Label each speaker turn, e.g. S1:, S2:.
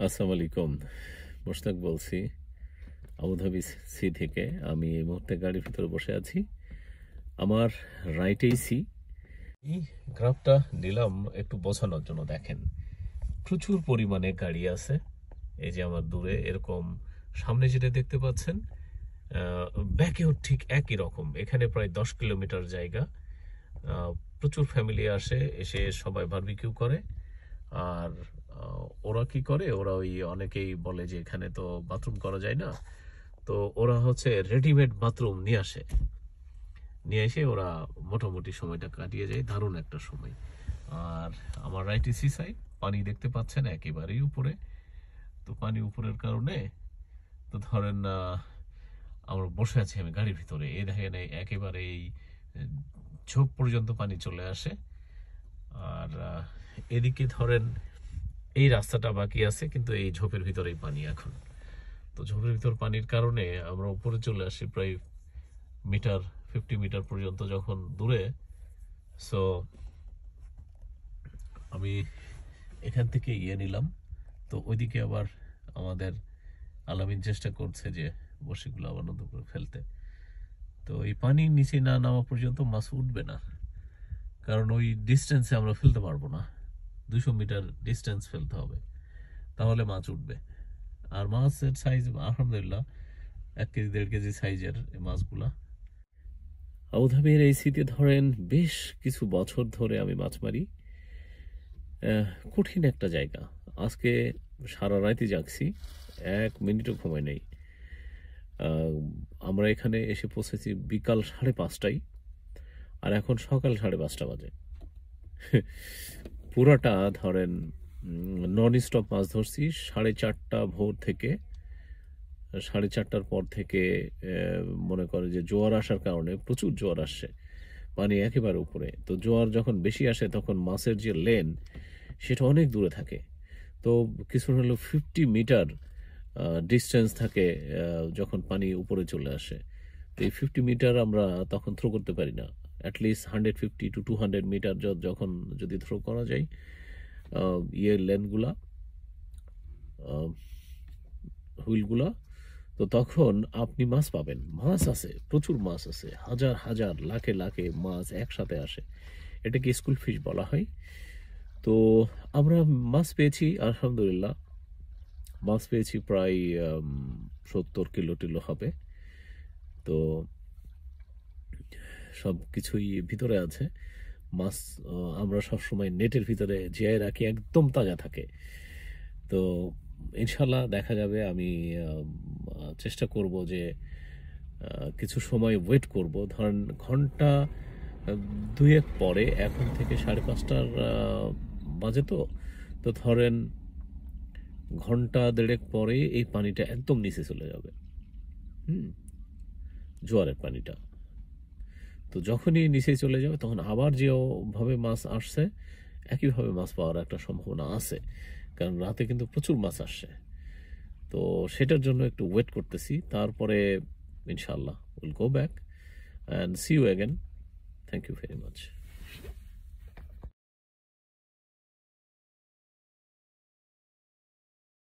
S1: আসসালামু আলাইকুম। মোশতাক বলছি আবুধাবি সি থেকে। আমি এই মুহূর্তে গাড়ির ভিতরে বসে আছি। আমার রাইটেই সি। এই গ্রাফটা নিলাম একটু বোঝানোর জন্য। দেখেন, প্রচুর পরিমাণে গাড়ি আছে। এই যে আমার দূরে এরকম সামনে যেটা দেখতে পাচ্ছেন, ব্যাকেও ঠিক একই রকম। এখানে প্রায় 10 কিলোমিটার জায়গা। প্রচুর ফ্যামিলি আসে, এসে সবাই বারবিকিউ করে। আর ওরা কি করে, ওরা ওই অনেকেই বলে যে এখানে তো বাথরুম করা যায় না, তো ওরা হচ্ছে রেডিমেড বাথরুম নিয়ে এসে ওরা মোটামুটি সময়টা কাটিয়ে যায়। দারুণ একটা সময়। আর আমার রাইট সি সাইড, পানি দেখতে পাচ্ছেন একেবারেই উপরে। তো পানি উপরের কারণে তো ধরেন আমরা বসে আছি আমি গাড়ির ভিতরে, এই দেখেন একেবারে এই ঝোপ পর্যন্ত পানি চলে আসে। আর এদিকে ধরেন এই রাস্তাটা বাকি আছে, কিন্তু এই ঝোপের ভিতরেই পানি এখন। তো ঝোপের ভিতর পানির কারণে আমরা উপরে চলে আসি প্রায় 50 মিটার পর্যন্ত যখন দূরে। সো আমি এখান থেকে নিলাম। তো ওইদিকে আবার আমাদের আলামিন চেষ্টা করছে যে বড়শিগুলো আবার নতুন করে ফেলতে। তো এই পানির নিচে না নামা পর্যন্ত মাছ উঠবে না, কারণ ওই ডিস্টেন্সে আমরা ফেলতে পারবো না। 200 মিটার ডিস্টেন্স ফেলতে হবে, তাহলে মাছ উঠবে। আর মাছের সাইজ আলহামদুলিল্লাহ 1 কেজি 1.5 কেজি সাইজের এই মাছগুলা। আবুধাবির এই সিতে ধরেন বেশ কিছু বছর ধরে আমি মাছ মারি। কঠিন একটা জায়গা। আজকে সারা রাতই জাগছি, 1 মিনিটও ঘুমাই নাই। আমরা এখানে এসে পৌঁছেছি বিকাল 5:30টায়, আর এখন সকাল 5:30 বাজে। পুরাটা ধরেন নন স্টপ মাছ ধরছি। 4:30 ভোর থেকে, 4:30টার পর থেকে মনে করে যে জোয়ার আসার কারণে প্রচুর জোয়ার আসছে, পানি একেবারে উপরে। তো জোয়ার যখন বেশি আসে তখন মাছের যে লেন সেটা অনেক দূরে থাকে। তো কিছু হলো 50 মিটার ডিস্টেন্স থাকে যখন পানি উপরে চলে আসে। তো এই 50 মিটার আমরা তখন থ্রো করতে পারি না। অ্যাটলিস্ট 150 to 200 মিটার যখন যদি থ্রো করা যায় লেনগুলা, হুইলগুলা, তো তখন আপনি মাছ পাবেন। মাছ আছে, প্রচুর মাছ আছে, হাজার হাজার লাখে লাখে মাছ একসাথে আসে। এটাকে স্কুল ফিশ বলা হয়। তো আমরা মাছ পেয়েছি আলহামদুলিল্লাহ। মাছ পেয়েছি প্রায় 70 কিলো টিলো হবে। তো সব কিছুই ভিতরে আছে। মাছ আমরা সবসময় নেটের ভিতরে জিয়ায় রাখি, একদম তাজা থাকে। তো ইনশাল্লাহ দেখা যাবে। আমি চেষ্টা করব যে কিছু সময় ওয়েট করব। ধরেন ঘন্টা দুয়েক পরে, এখন থেকে 5:30টার বাজে। তো তো ধরেন ঘন্টা দেড়েক পরে এই পানিটা একদম নিচে চলে যাবে। হুম, জোয়ারের পানিটা। তো যখনই নিচে চলে যাবে তখন আবার যেভাবে মাছ আসছে একইভাবে মাছ পাওয়ার একটা সম্ভাবনা আছে, কারণ রাতে কিন্তু প্রচুর মাছ আসছে। তো সেটার জন্য একটু ওয়েট করতেছি। তারপরে ইনশাল্লাহ will go back and see you again. Thank you very much.